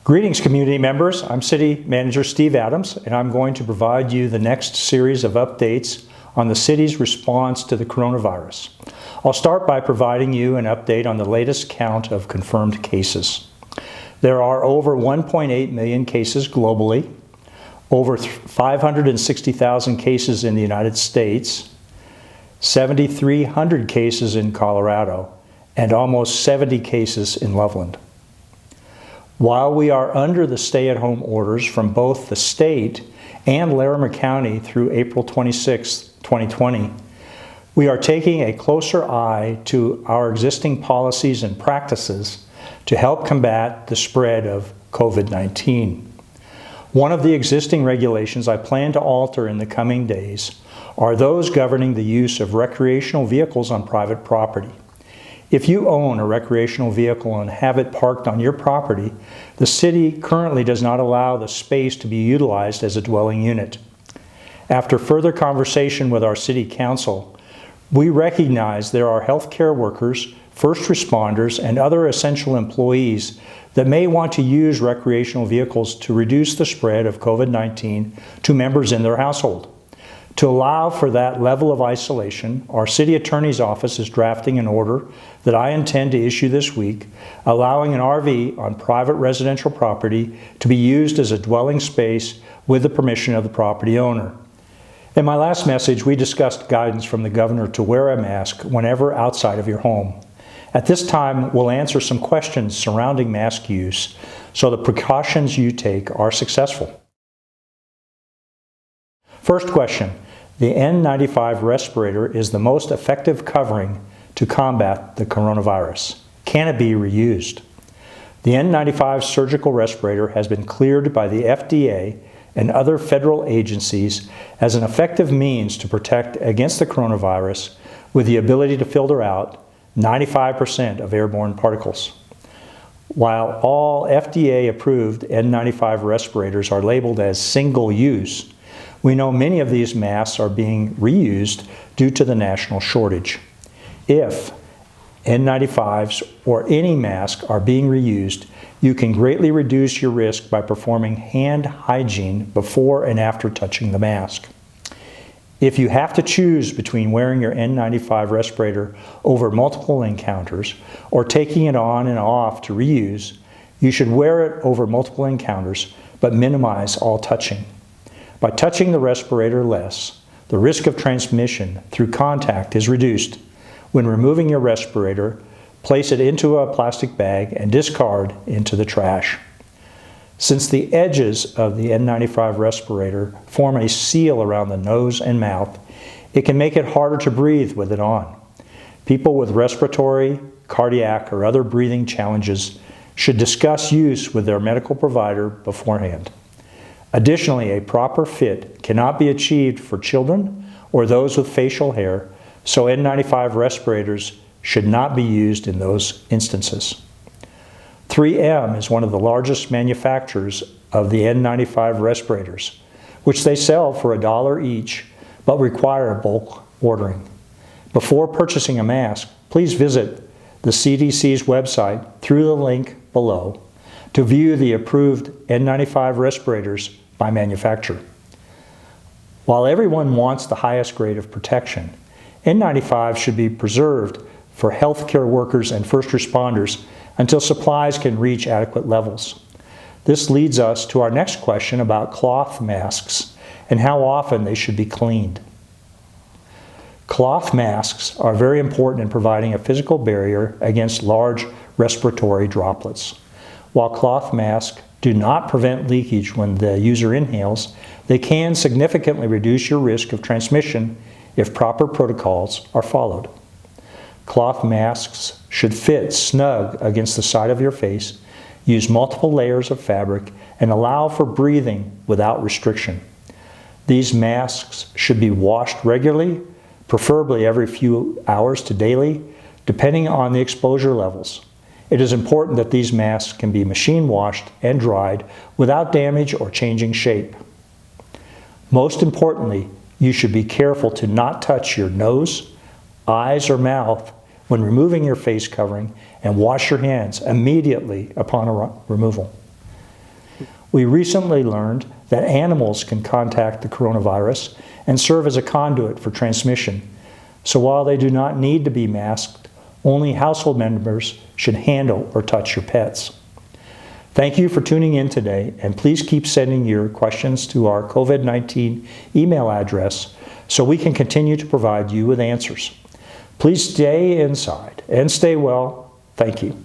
Greetings, community members. I'm City Manager Steve Adams, and I'm going to provide you the next series of updates on the city's response to the coronavirus. I'll start by providing you an update on the latest count of confirmed cases. There are over 1.8 million cases globally, over 560,000 cases in the United States, 7,300 cases in Colorado, and almost 70 cases in Loveland. While we are under the stay-at-home orders from both the state and Larimer County through April 26, 2020, we are taking a closer eye to our existing policies and practices to help combat the spread of COVID-19. One of the existing regulations I plan to alter in the coming days are those governing the use of recreational vehicles on private property. If you own a recreational vehicle and have it parked on your property, the city currently does not allow the space to be utilized as a dwelling unit. After further conversation with our city council, we recognize there are healthcare workers, first responders, and other essential employees that may want to use recreational vehicles to reduce the spread of COVID-19 to members in their household. To allow for that level of isolation, our city attorney's office is drafting an order that I intend to issue this week, allowing an RV on private residential property to be used as a dwelling space with the permission of the property owner. In my last message, we discussed guidance from the governor to wear a mask whenever outside of your home. At this time, we'll answer some questions surrounding mask use so the precautions you take are successful. First question, the N95 respirator is the most effective covering to combat the coronavirus. Can it be reused? The N95 surgical respirator has been cleared by the FDA and other federal agencies as an effective means to protect against the coronavirus with the ability to filter out 95% of airborne particles. While all FDA-approved N95 respirators are labeled as single-use, we know many of these masks are being reused due to the national shortage. If N95s or any mask are being reused, you can greatly reduce your risk by performing hand hygiene before and after touching the mask. If you have to choose between wearing your N95 respirator over multiple encounters or taking it on and off to reuse, you should wear it over multiple encounters but minimize all touching. By touching the respirator less, the risk of transmission through contact is reduced. When removing your respirator, place it into a plastic bag and discard into the trash. Since the edges of the N95 respirator form a seal around the nose and mouth, it can make it harder to breathe with it on. People with respiratory, cardiac, or other breathing challenges should discuss use with their medical provider beforehand. Additionally, a proper fit cannot be achieved for children or those with facial hair, so N95 respirators should not be used in those instances. 3M is one of the largest manufacturers of the N95 respirators, which they sell for $1 each, but require bulk ordering. Before purchasing a mask, please visit the CDC's website through the link below to view the approved N95 respirators by manufacturer. While everyone wants the highest grade of protection, N95 should be preserved for healthcare workers and first responders until supplies can reach adequate levels. This leads us to our next question about cloth masks and how often they should be cleaned. Cloth masks are very important in providing a physical barrier against large respiratory droplets. While cloth masks do not prevent leakage when the user inhales, they can significantly reduce your risk of transmission if proper protocols are followed. Cloth masks should fit snug against the side of your face, use multiple layers of fabric, and allow for breathing without restriction. These masks should be washed regularly, preferably every few hours to daily, depending on the exposure levels. It is important that these masks can be machine washed and dried without damage or changing shape. Most importantly, you should be careful to not touch your nose, eyes, or mouth when removing your face covering, and wash your hands immediately upon removal. We recently learned that animals can contact the coronavirus and serve as a conduit for transmission. So while they do not need to be masked, only household members should handle or touch your pets. Thank you for tuning in today, and please keep sending your questions to our COVID-19 email address so we can continue to provide you with answers. Please stay inside and stay well. Thank you.